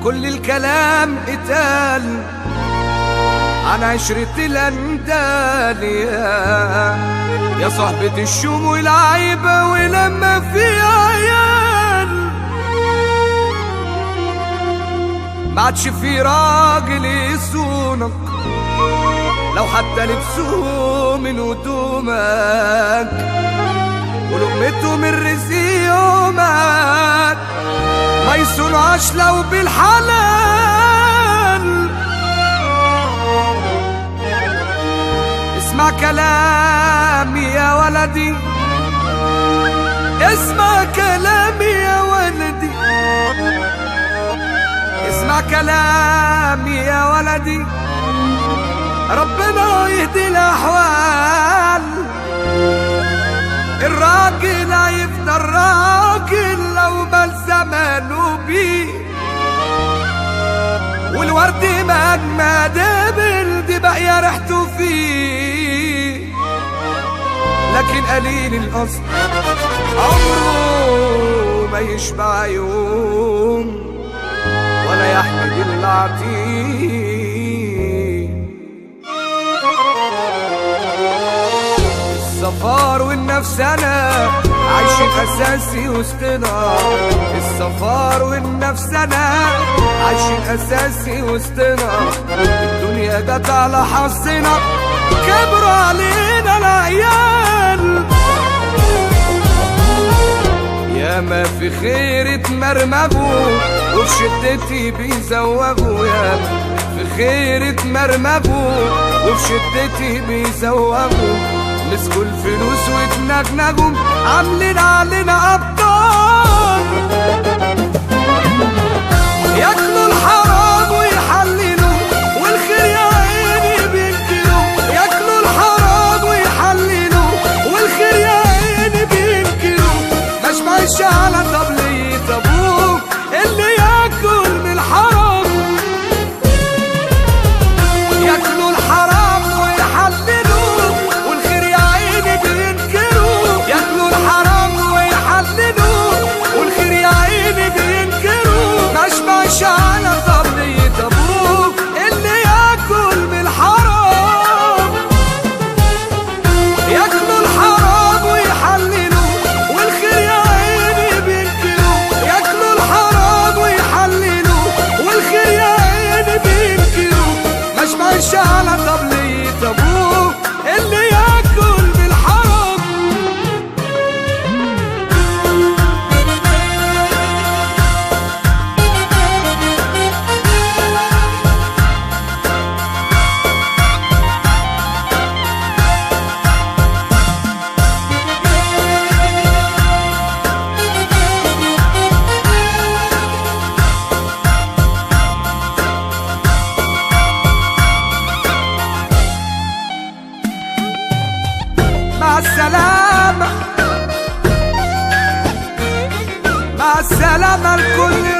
كل الكلام اتقال عن عشرة الأندال يا صحبة الشوم والعيبة ولما في عيال معادش في راجل يصونك لو حتى لبسوه من هدومك ولقمته من رزق يومك ما يصونهاش لو بالحلال. اسمع كلامي يا ولدي، اسمع كلامي يا ولدي، اسمع كلامي يا ولدي، ربنا يهدي الأحوال. الراجل هيفضل راجل لو بل زمانه بيه، والورد مهما دبل دي باقية ريحته فيه. لكن قليل الأصل عمره ما يشبع يوم ولا يحمد العطيه. الصفار والنفسنة عايشين أساسي وسطنا، الصفار والنفسنة عايشين أساسي وسطنا. الدنيا جت على حظنا كبروا علينا العيال، ياما في خير اتمرمغوا وفي شدتي بيزوغوا، ياما في خير اتمرمغوا وفي شدتي بيزوغوا. مسكوا الفلوس واتنغنغوا عاملين علينا أبطال، ياكلوا الحرام ويحللوا والخير يا عيني بينكروا. ياكلوا الحرام ويحللوا والخير يا عيني بينكروا. مشبعش على طبلية أبوه اللي ياكل من الحرام. ياكلوا الحرام ويحللوا والخير يا عيني بينكروا. ياكلوا الحرام ويحللوا والخير يا عيني بينكروا. مشبعش على طبلية أبوه اللي ياكل من الحرام. ياكلوا الحرام ويحللوا والخير يا عيني بينكروا. ياكلوا الحرام ويحللوا والخير يا عيني بينكروا. مشبعش على طبلية أبوه اللي ياكل من الحرام. مع السلامة، مع السلامة الكل.